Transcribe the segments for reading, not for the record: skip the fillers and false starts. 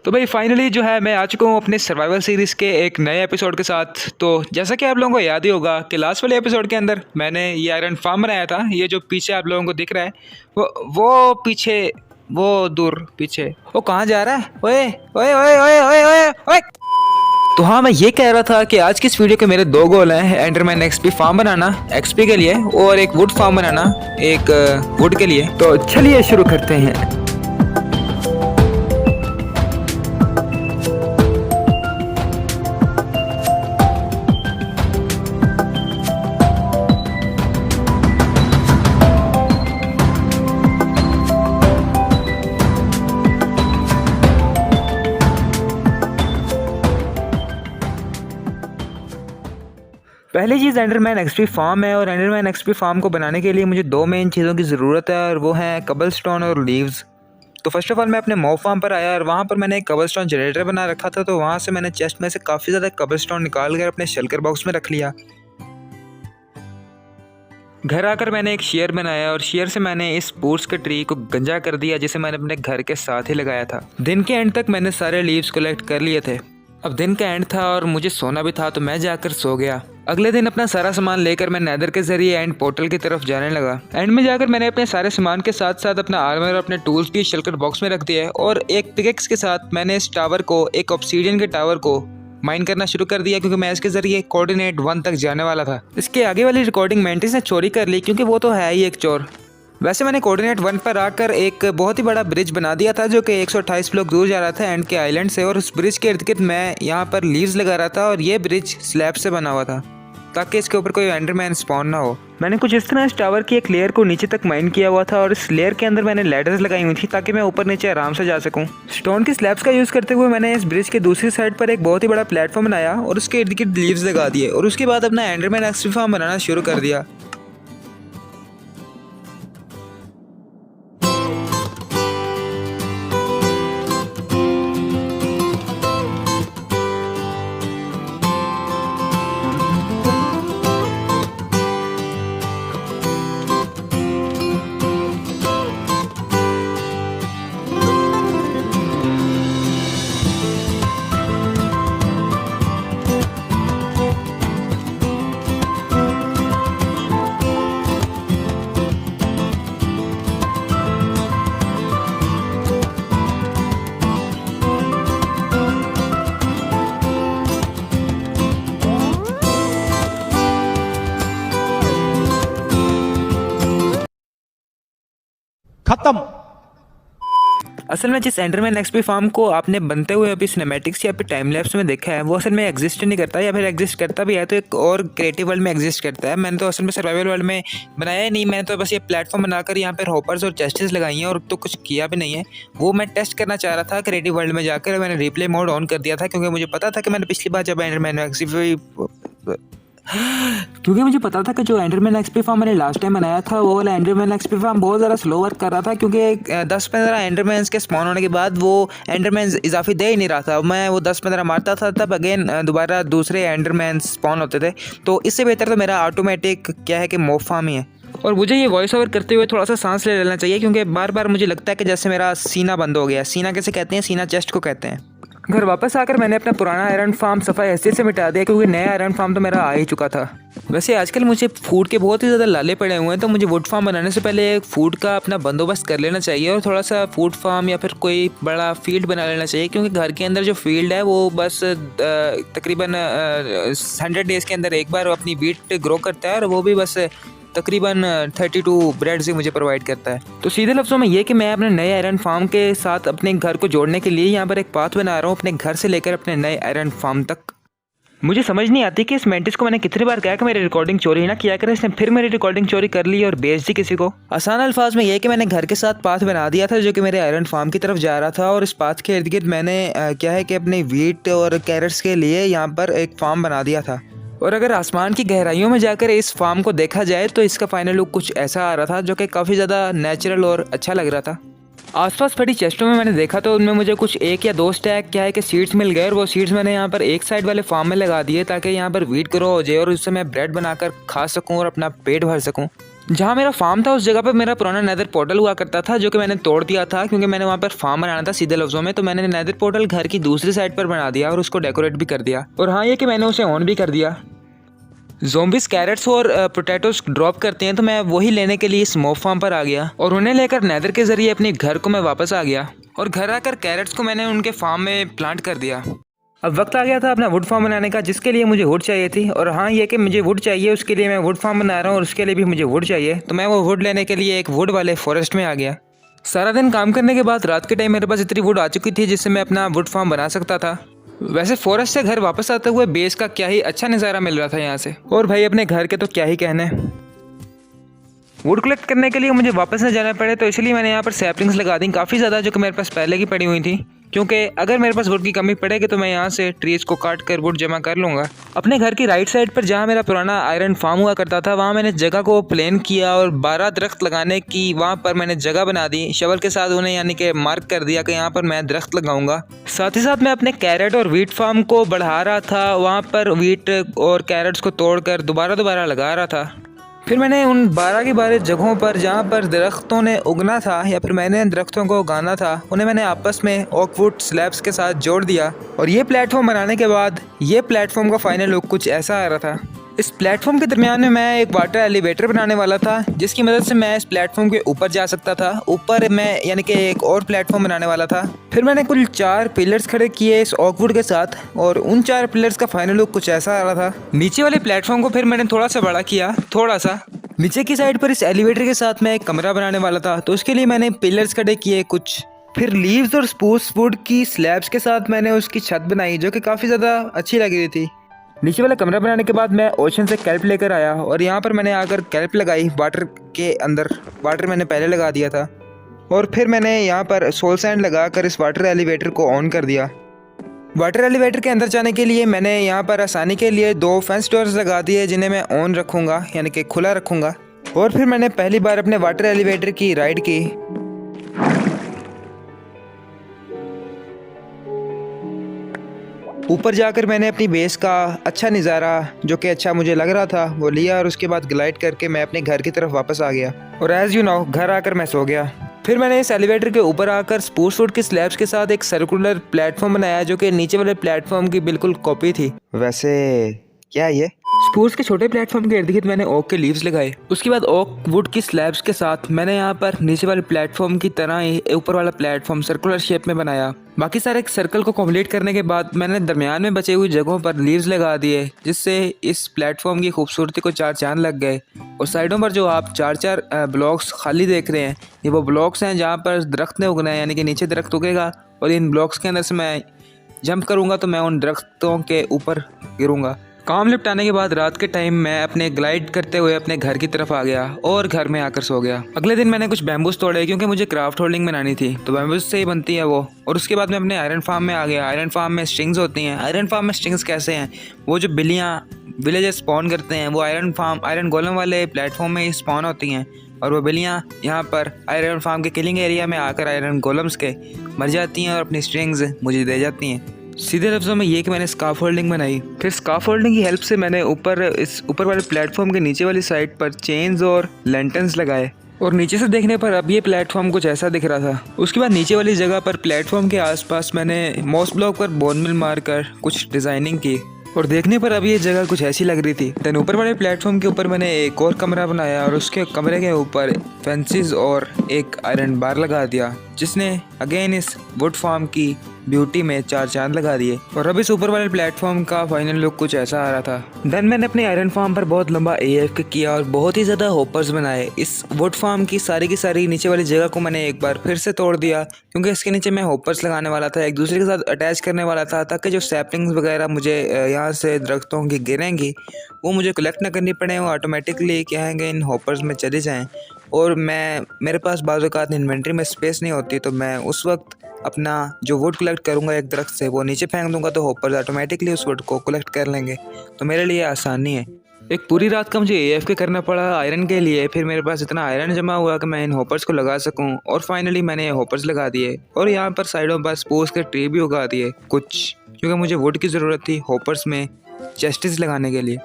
तो भाई फाइनली जो है मैं आ चुका हूँ अपने सर्वाइवल सीरीज़ के एक नए एपिसोड के साथ। तो जैसा कि आप लोगों को याद ही होगा कि लास्ट वाले एपिसोड के अंदर मैंने ये आयरन फार्म बनाया था। ये जो पीछे आप लोगों को दिख रहा है वो पीछे, वो दूर पीछे, वो कहाँ जा रहा है? ओए ओए ओए ओए ओए ओए ओए। तो हाँ, मैं ये कह रहा था कि आज की इस वीडियो के मेरे दो गोल हैं। एंडरमैन एक्सपी फार्म बनाना एक्सपी के लिए, और एक वुड फार्म बनाना एक वुड के लिए। तो चलिए शुरू करते हैं। पहली चीज़ एंडरमैन एक्सपी फार्म है, और एंडरमैन एक्सपी फार्म को बनाने के लिए मुझे दो मेन चीज़ों की ज़रूरत है, और वो हैं कबलस्टोन और लीव्स। तो फर्स्ट ऑफ ऑल मैं अपने मॉब फार्म पर आया और वहाँ पर मैंने एक कबलस्टोन जनरेटर बना रखा था। तो वहाँ से मैंने चेस्ट में से काफ़ी ज़्यादा कबलस्टोन निकाल कर अपने शेल्कर बॉक्स में रख लिया। घर आकर मैंने एक शेयर बनाया, और शेयर से मैंने इस बूट्स के ट्री को गंजा कर दिया, जिसे मैंने अपने घर के साथ ही लगाया था। दिन के एंड तक मैंने सारे लीव्स कलेक्ट कर लिए थे। अब दिन का एंड था और मुझे सोना भी था, तो मैं जाकर सो गया। अगले दिन अपना सारा सामान लेकर मैं नेदर के जरिए एंड पोर्टल की तरफ जाने लगा। एंड में जाकर मैंने अपने सारे सामान के साथ साथ अपना आर्मर और अपने टूल्स भी शेल्कर बॉक्स में रख दिया, और एक पिकेक्स के साथ मैंने इस टावर को, एक ऑब्सीडियन के टावर को माइन करना शुरू कर दिया, क्योंकि मैं इसके जरिए कोऑर्डिनेट 1 तक जाने वाला था। इसके आगे वाली रिकॉर्डिंग मेंटिस ने चोरी कर ली, क्योंकि वो तो है ही एक चोर। वैसे मैंने कोऑर्डिनेट 1 पर आकर एक बहुत ही बड़ा ब्रिज बना दिया था, जो कि 128 ब्लॉक दूर जा रहा था एंड के आइलैंड से, और उस ब्रिज के इर्द गिर्द मैं यहाँ पर लीव्स लगा रहा था, और ये ब्रिज स्लैब से बना हुआ था ताकि इसके ऊपर कोई एंडरमैन स्पॉन ना हो। मैंने कुछ इस तरह इस टावर की एक लेयर को नीचे तक माइन किया हुआ था, और इस लेयर के अंदर मैंने लैडर्स लगाई हुई थी ताकि मैं ऊपर नीचे आराम से जा सकूं। स्टोन की स्लैब्स का यूज़ करते हुए मैंने इस ब्रिज के दूसरी साइड पर एक बहुत ही बड़ा प्लेटफॉर्म बनाया, और उसके इर्द गिर्द लीव्स लगा दिए, और उसके बाद अपना एंडरमैन एक्सपी फार्म बनाना शुरू कर दिया। खत्म। असल में जिस एंडरमैन एक्सपी फार्म को आपने बनते हुए अभी सिनेमैटिक्स या फिर टाइम लैप्स में देखा है, वो असल में एग्जिस्ट नहीं करता, या फिर एग्जिस्ट करता भी है तो एक और क्रिएटिव वर्ल्ड में एग्जिस्ट करता है। मैंने तो असल में सर्वाइवल वर्ल्ड में बनाया ही नहीं, मैंने तो बस ये प्लेटफॉर्म बनाकर यहाँ पर हॉपर्स और चेस्टेस लगाई हैं, और तो कुछ किया भी नहीं है। वो मैं टेस्ट करना चाह रहा था क्रिएटिव वर्ल्ड में जाकर। मैंने रिप्ले मोड ऑन कर दिया था, क्योंकि मुझे पता था कि मैंने पिछली बार जब एंडरमैन कि जो एंडरमैन एक्सपी फार्म मैंने लास्ट टाइम बनाया था, वो वाला एंडरमैन एक्सपी फार्म बहुत ज़्यादा स्लो वर्क कर रहा था, क्योंकि 10-15 एंडरमैन्स के स्पॉन होने के बाद वो एंडरमैन्स इजाफी दे ही नहीं रहा था। मैं वो 10-15 मारता था, तब अगेन दोबारा दूसरे एंडरमैन्स स्पॉन होते थे। तो इससे बेहतर तो मेरा ऑटोमेटिक क्या है कि मॉब फार्म ही है। और मुझे ये वॉइस ओवर करते हुए थोड़ा सा सांस ले लेना चाहिए, क्योंकि बार बार मुझे लगता है कि जैसे मेरा सीना बंद हो गया। सीना कैसे कहते हैं? सीना चेस्ट को कहते हैं। घर वापस आकर मैंने अपना पुराना आयरन फार्म सफाई हैसियत से मिटा दिया, क्योंकि नया आयरन फार्म तो मेरा आ ही चुका था। वैसे आजकल मुझे फूड के बहुत ही ज़्यादा लाले पड़े हुए हैं, तो मुझे वुड फार्म बनाने से पहले एक फूड का अपना बंदोबस्त कर लेना चाहिए, और थोड़ा सा फूड फार्म या फिर कोई बड़ा फील्ड बना लेना चाहिए, क्योंकि घर के अंदर जो फील्ड है वो बस तकरीबन 100 डेज़ के अंदर एक बार अपनी वीट ग्रो करता है, और वो भी बस तकरीबन 32 ब्रेड से मुझे प्रोवाइड करता है। तो सीधे लफ्ज़ों में ये कि मैं अपने नए आयरन फार्म के साथ अपने घर को जोड़ने के लिए यहाँ पर एक पाथ बना रहा हूँ, अपने घर से लेकर अपने नए आयरन फार्म तक। मुझे समझ नहीं आती कि इस मेंटिस को मैंने कितनी बार कहा कि मेरी रिकॉर्डिंग चोरी ना किया करे, इसने फिर मेरी रिकॉर्डिंग चोरी कर ली और बेच दी किसी को। आसान अल्फाज में यह कि मैंने घर के साथ पाथ बना दिया था, जो कि मेरे आयरन फार्म की तरफ जा रहा था, और इस पाथ के इर्द गिर्द मैंने क्या है कि अपने वीट और कैरेट्स के लिए यहाँ पर एक फार्म बना दिया था। और अगर आसमान की गहराइयों में जाकर इस फार्म को देखा जाए तो इसका फाइनल लुक कुछ ऐसा आ रहा था, जो कि काफ़ी ज़्यादा नेचुरल और अच्छा लग रहा था। आसपास पड़ी चेस्टों में मैंने देखा तो उनमें मुझे कुछ 1 या 2 स्टैक क्या है कि सीड्स मिल गए, और वो सीड्स मैंने यहाँ पर एक साइड वाले फार्म में लगा दिए, ताकि यहाँ पर वीट ग्रो हो जाए और उससे मैं ब्रेड बनाकर खा सकूँ और अपना पेट भर सकूँ। जहाँ मेरा फार्म था उस जगह पर मेरा पुराना नेदर पोर्टल हुआ करता था, जो कि मैंने तोड़ दिया था क्योंकि मैंने वहाँ पर फार्म बनाना था सीधे लफ्ज़ों में। तो मैंने नेदर पोर्टल घर की दूसरी साइड पर बना दिया और उसको डेकोरेट भी कर दिया। और हाँ, ये कि मैंने उसे ऑन भी कर दिया। ज़ोंबीज कैरेट्स और पोटैटोस ड्रॉप करते हैं, तो मैं वही लेने के लिए स्मोक फार्म पर आ गया और उन्हें लेकर नेदर के ज़रिए अपने घर को मैं वापस आ गया। और घर आकर कैरेट्स को मैंने उनके फार्म में प्लांट कर दिया। अब वक्त आ गया था अपना वुड फार्म बनाने का, जिसके लिए मुझे वुड चाहिए थी। और हाँ, ये कि मुझे वुड चाहिए, उसके लिए मैं वुड फार्म बना रहा हूँ और उसके लिए भी मुझे वुड चाहिए। तो मैं वो वुड लेने के लिए एक वुड वाले फॉरेस्ट में आ गया। सारा दिन काम करने के बाद रात के टाइम मेरे पास इतनी वुड आ चुकी थी जिससे मैं अपना वुड फार्म बना सकता था। वैसे फॉरेस्ट से घर वापस आते हुए बेस का क्या ही अच्छा नज़ारा मिल रहा था यहाँ से। और भाई अपने घर के तो क्या ही कहने। वुड कलेक्ट करने के लिए मुझे वापस न जाना पड़े, तो इसलिए मैंने यहाँ पर सैपलिंग्स लगा दी काफ़ी ज़्यादा, जो कि मेरे पास पहले की पड़ी हुई थी। क्योंकि अगर मेरे पास वुड की कमी पड़ेगी तो मैं यहाँ से ट्रीज़ को काट कर वुड जमा कर लूँगा। अपने घर की राइट साइड पर जहाँ मेरा पुराना आयरन फार्म हुआ करता था, वहाँ मैंने जगह को प्लेन किया और 12 दरख्त लगाने की वहाँ पर मैंने जगह बना दी। शवल के साथ उन्हें यानी कि मार्क कर दिया कि यहाँ पर मैं दरख्त लगाऊंगा। साथ ही साथ मैं अपने कैरेट और वीट फार्म को बढ़ा रहा था। वहाँ पर वीट और कैरेट्स को तोड़कर दोबारा लगा रहा था। फिर मैंने उन 12 की 12 जगहों पर जहाँ पर दरख्तों ने उगना था या फिर मैंने दरख्तों को उगाना था, उन्हें मैंने आपस में ओकवुड स्लैब्स के साथ जोड़ दिया। और ये प्लेटफॉर्म बनाने के बाद ये प्लेटफॉर्म का फाइनल लुक कुछ ऐसा आ रहा था। इस प्लेटफॉर्म के दरमियान में मैं एक वाटर एलिवेटर बनाने वाला था, जिसकी मदद से मैं इस प्लेटफॉर्म के ऊपर जा सकता था। ऊपर मैं यानी कि एक और प्लेटफॉर्म बनाने वाला था। फिर मैंने कुल 4 पिलर्स खड़े किए इस ओकवुड के साथ, और उन 4 पिलर्स का फाइनल लुक कुछ ऐसा आ रहा था। नीचे वाले प्लेटफॉर्म को फिर मैंने थोड़ा सा बड़ा किया, थोड़ा सा नीचे की साइड पर इस एलिवेटर के साथ मैं एक कमरा बनाने वाला था, तो उसके लिए मैंने पिलर्स खड़े किए कुछ। फिर लीव्स और स्पूस वुड की स्लैब्स के साथ मैंने उसकी छत बनाई, जो कि काफ़ी ज़्यादा अच्छी लग रही थी। नीचे वाला कमरा बनाने के बाद मैं ओशन से कैल्प लेकर आया और यहाँ पर मैंने आकर कैल्प लगाई वाटर के अंदर। वाटर मैंने पहले लगा दिया था और फिर मैंने यहाँ पर सोल सैंड लगाकर इस वाटर एलिवेटर को ऑन कर दिया। वाटर एलिवेटर के अंदर जाने के लिए मैंने यहाँ पर आसानी के लिए 2 फेंस डोर्स लगा दिए, जिन्हें मैं ऑन रखूँगा यानी कि खुला रखूँगा। और फिर मैंने पहली बार अपने वाटर एलिवेटर की राइड की। ऊपर जाकर मैंने अपनी बेस का अच्छा नज़ारा, जो कि अच्छा मुझे लग रहा था, वो लिया और उसके बाद ग्लाइड करके मैं अपने घर की तरफ वापस आ गया। और एज़ यू नो घर आकर मैं सो गया। फिर मैंने इस एलिवेटर के ऊपर आकर स्पूस वुड की स्लैब्स के साथ एक सर्कुलर प्लेटफॉर्म बनाया, जो कि नीचे वाले प्लेटफॉर्म की बिल्कुल कॉपी थी। वैसे क्या ये स्पूस के छोटे प्लेटफॉर्म के इर्द गिर्द मैंने ओक के लीव्स लगाए। उसके बाद ओक वुड की स्लैब्स के साथ मैंने यहाँ पर नीचे वाले प्लेटफॉर्म की तरह ही ऊपर वाला प्लेटफॉर्म सर्कुलर शेप में बनाया। बाकी सारे सर्कल को कंप्लीट करने के बाद मैंने दरमियान में बचे हुई जगहों पर लीव्स लगा दिए, जिससे इस प्लेटफॉर्म की खूबसूरती को 4 चांद लग गए। और साइडों पर जो आप 4 ब्लॉक्स खाली देख रहे हैं, ये वो ब्लॉक्स हैं जहाँ पर दरख्त ने उगना है, यानी कि नीचे दरख्त उगेगा और इन ब्लॉक्स के अंदर से मैं जंप करूँगा तो मैं उन दरख्तों के ऊपर गिरूँगा। काम निपटाने के बाद रात के टाइम मैं अपने ग्लाइड करते हुए अपने घर की तरफ आ गया और घर में आकर सो गया। अगले दिन मैंने कुछ बैम्बूस तोड़े क्योंकि मुझे क्राफ्ट होल्डिंग बनानी थी, तो बैम्बूस से ही बनती है वो। और उसके बाद मैं अपने आयरन फार्म में आ गया। आयरन फार्म में स्ट्रिंग्स होती हैं। आयरन फार्म में स्ट्रिंग्स कैसे हैं, वो जो बिल्लियाँ विलेजर्स स्पॉन करते हैं, वो आयरन गोलम वाले प्लेटफॉर्म में ही स्पॉन होती हैं। और वो बिल्लियाँ यहाँ पर आयरन फार्म के किलिंग एरिया में आकर आयरन गोलम्स के मर जाती हैं और अपनी स्ट्रिंग्स मुझे दे जाती हैं। सीधे लफ्ज़ों में ये कि मैंने स्कार्फ होल्डिंग बनाई। फिर स्कार्फ होल्डिंग की हेल्प से मैंने ऊपर वाले प्लेटफॉर्म के नीचे वाली साइड पर चेन्स और लैंटर्न्स लगाए। और नीचे से देखने पर अब ये प्लेटफॉर्म कुछ ऐसा दिख रहा था। उसके बाद नीचे वाली जगह पर प्लेटफॉर्म के आसपास मैंने मॉस ब्लॉक पर बोन मिल मारकर कुछ डिज़ाइनिंग की और देखने पर अब ये जगह कुछ ऐसी लग रही थी। देन ऊपर वाले प्लेटफॉर्म के ऊपर मैंने एक और कमरा बनाया और उसके कमरे के ऊपर फेंसेस और एक आयरन बार लगा दिया, जिसने अगेन इस वुड फार्म की ब्यूटी में 4 चांद लगा दिए। और अब इस ऊपर वाले प्लेटफॉर्म का फाइनल लुक कुछ ऐसा आ रहा था। देन मैंने अपने आयरन फार्म पर बहुत लंबा AFK किया और बहुत ही ज़्यादा होपर्स बनाए। इस वुड फार्म की सारी नीचे वाली जगह को मैंने एक बार फिर से तोड़ दिया, क्योंकि इसके नीचे मैं होपर्स लगाने वाला था, एक दूसरे के साथ अटैच करने वाला था, ताकि जो सैपलिंग्स वगैरह मुझे यहाँ से दरख्तों की गिरेंगी वो मुझे कलेक्ट ना करनी पड़े, वो ऑटोमेटिकली क्या है इन होपर्स में चले जाएँ। और मेरे पास बाज़ औक़ात इन्वेंट्री में स्पेस नहीं होती, तो मैं उस वक्त अपना जो वुड कलेक्ट करूँगा एक दरख्त से, वो नीचे फेंक दूंगा तो होपर्स ऑटोमेटिकली उस वुड को कलेक्ट कर लेंगे। तो मेरे लिए आसानी है। एक पूरी रात का मुझे AFK करना पड़ा आयरन के लिए। फिर मेरे पास इतना आयरन जमा हुआ कि मैं इन होपर्स को लगा सकूं, और फाइनली मैंने होपर्स लगा दिए। और यहाँ पर साइडों पर स्पोर्स के ट्री भी उगा दिए कुछ, क्योंकि मुझे वुड की ज़रूरत थी होपर्स में चेस्टिस लगाने के लिए।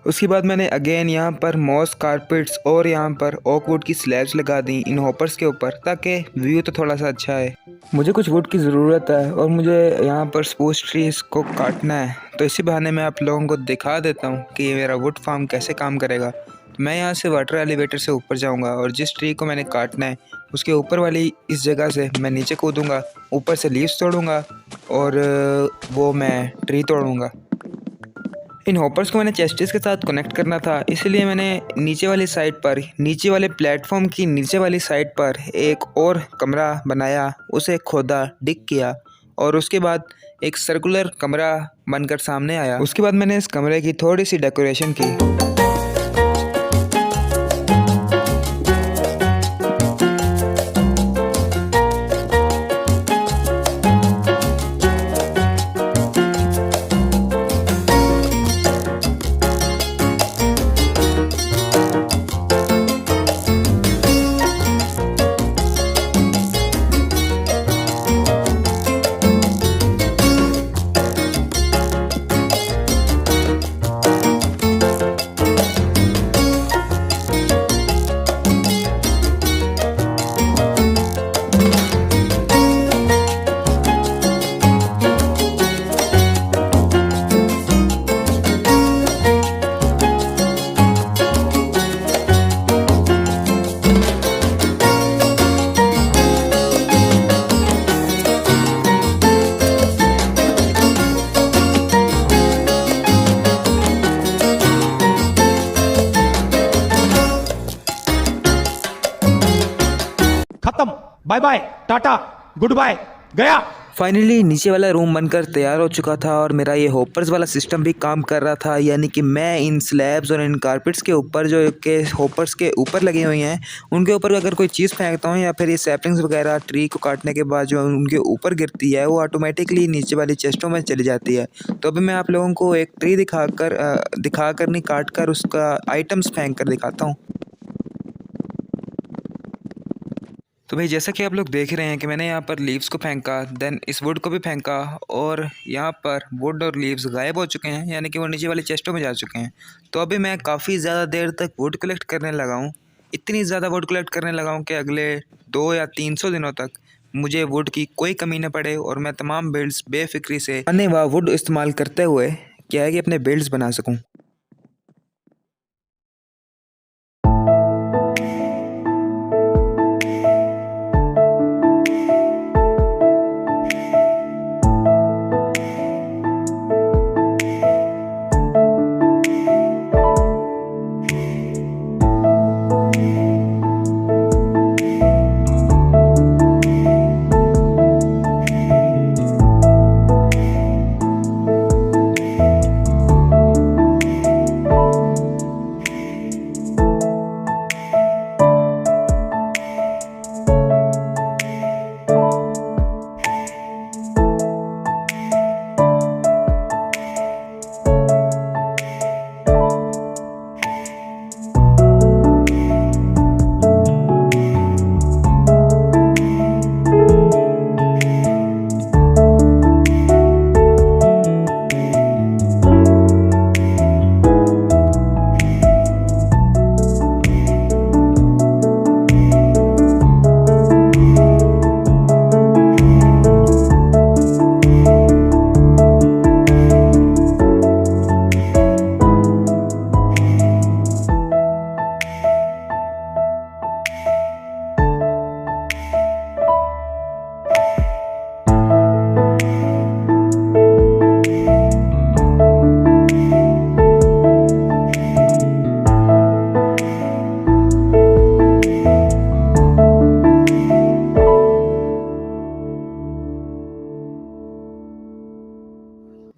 उसके बाद मैंने अगेन यहाँ पर मॉस कारपेट्स और यहाँ पर ओक वुड की स्लैब्स लगा दी इन हॉपर्स के ऊपर, ताकि व्यू तो थोड़ा सा अच्छा है। मुझे कुछ वुड की ज़रूरत है और मुझे यहाँ पर स्पूस ट्रीज को काटना है, तो इसी बहाने मैं आप लोगों को दिखा देता हूँ कि ये मेरा वुड फार्म कैसे काम करेगा। तो मैं यहाँ से वाटर एलिवेटर से ऊपर जाऊँगा और जिस ट्री को मैंने काटना है उसके ऊपर वाली इस जगह से मैं नीचे कूदूँगा, ऊपर से लीव्स तोड़ूँगा और वो मैं ट्री तोड़ूँगा। इन हॉपर्स को मैंने चेस्टिस के साथ कनेक्ट करना था, इसलिए मैंने नीचे वाली साइड पर, नीचे वाले प्लेटफॉर्म की नीचे वाली साइड पर एक और कमरा बनाया, उसे खोदा, डिग किया और उसके बाद एक सर्कुलर कमरा बनकर सामने आया। उसके बाद मैंने इस कमरे की थोड़ी सी डेकोरेशन की। खत्म, बाय बाय, टाटा, गुड बाय, गया। फाइनली नीचे वाला रूम बनकर तैयार हो चुका था और मेरा ये होपर्स वाला सिस्टम भी काम कर रहा था, यानी कि मैं इन स्लैब्स और इन कारपेट्स के ऊपर जो के होपर्स के ऊपर लगी हुई हैं उनके ऊपर अगर कोई चीज़ फेंकता हूँ या फिर ये सैपलिंग्स वगैरह ट्री को काटने के बाद जो उनके ऊपर गिरती है वो ऑटोमेटिकली नीचे वाली चेस्टों में चली जाती है। तो अभी मैं आप लोगों को एक ट्री दिखाकर नहीं, काट कर उसका आइटम्स फेंक कर दिखाता हूँ। तो भाई जैसा कि आप लोग देख रहे हैं कि मैंने यहाँ पर लीव्स को फेंका, देन इस वुड को भी फेंका और यहाँ पर वुड और लीव्स गायब हो चुके हैं, यानी कि वो नीचे वाली चेस्टों में जा चुके हैं। तो अभी मैं काफ़ी ज़्यादा देर तक वुड कलेक्ट करने लगा हूँ, इतनी ज़्यादा वुड कलेक्ट करने लगा हूँ कि अगले 2 या 300 दिनों तक मुझे वुड की कोई कमी न पड़े और मैं तमाम बिल्ड्स बेफिक्री से आने व वुड इस्तेमाल करते हुए क्या है कि अपने बिल्ड्स बना सकूँ।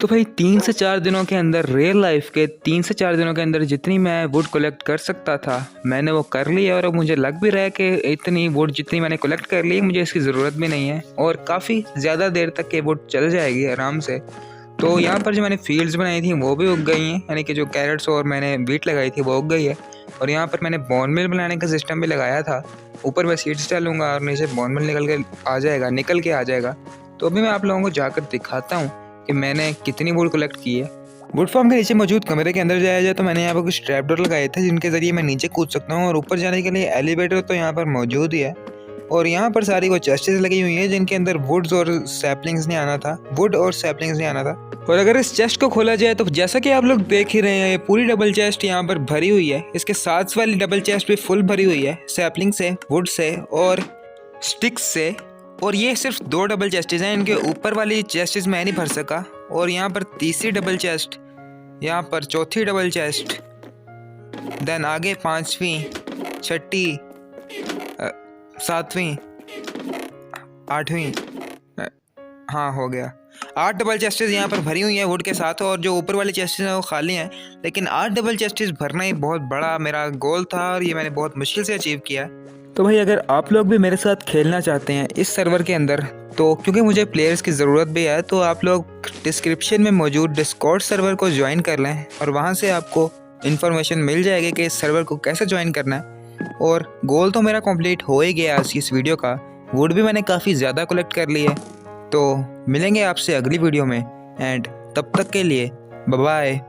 तो भाई 3 से 4 दिनों के अंदर, रियल लाइफ के 3 से 4 दिनों के अंदर जितनी मैं वुड कलेक्ट कर सकता था मैंने वो कर ली है और अब मुझे लग भी रहा है कि इतनी वुड जितनी मैंने कलेक्ट कर ली मुझे इसकी ज़रूरत भी नहीं है और काफ़ी ज़्यादा देर तक ये वुड चल जाएगी आराम से। तो यहाँ पर जो मैंने फील्ड्स बनाई थी वो भी उग गई हैं, यानी कि जो कैरेट्स और मैंने बीट लगाई थी वो उग गई है। और यहाँ पर मैंने बोन मिल बनाने का सिस्टम भी लगाया था, ऊपर मैं सीड्स डालूंगा और नीचे बोन मिल निकल के आ जाएगा। तो अभी मैं आप लोगों को जाकर दिखाता हूँ कि मैंने कितनी वुड कलेक्ट की है। वुड फार्म के नीचे मौजूद कमरे के अंदर जाया जाए तो मैंने यहाँ पर कुछ ट्रैप डोर लगाए थे जिनके ज़रिए मैं नीचे कूद सकता हूँ और ऊपर जाने के लिए एलिवेटर तो यहाँ पर मौजूद ही है। और यहाँ पर सारी वो चेस्टेस लगी हुई हैं जिनके अंदर वुड और सैपलिंग्स नहीं आना था। और अगर इस चेस्ट को खोला जाए तो जैसा कि आप लोग देख ही रहे हैं, ये पूरी डबल चेस्ट यहाँ पर भरी हुई है। इसके साथ वाली डबल चेस्ट भी फुल भरी हुई है सैपलिंग से, वुड से और स्टिक्स से। और ये सिर्फ 2 डबल चेस्टेस हैं, इनके ऊपर वाली चेस्टेस मैं नहीं भर सका। और यहाँ पर तीसरी डबल चेस्ट, यहाँ पर चौथी डबल चेस्ट, देन आगे 5वीं, 6ठी, 7वीं, 8वीं, हाँ हो गया 8 डबल चेस्टेस यहाँ पर भरी हुई हैं वुड के साथ। और जो ऊपर वाली चेस्टेस हैं वो खाली हैं, लेकिन 8 डबल चेस्टेस भरना ही बहुत बड़ा मेरा गोल था और ये मैंने बहुत मुश्किल से अचीव किया। तो भाई अगर आप लोग भी मेरे साथ खेलना चाहते हैं इस सर्वर के अंदर, तो क्योंकि मुझे प्लेयर्स की ज़रूरत भी है, तो आप लोग डिस्क्रिप्शन में मौजूद डिस्कॉर्ड सर्वर को ज्वाइन कर लें और वहाँ से आपको इन्फॉर्मेशन मिल जाएगी कि इस सर्वर को कैसे ज्वाइन करना है। और गोल तो मेरा कंप्लीट हो ही गया इस वीडियो का, वुड भी मैंने काफ़ी ज़्यादा कलेक्ट कर ली है। तो मिलेंगे आपसे अगली वीडियो में, एंड तब तक के लिए बाय बाय।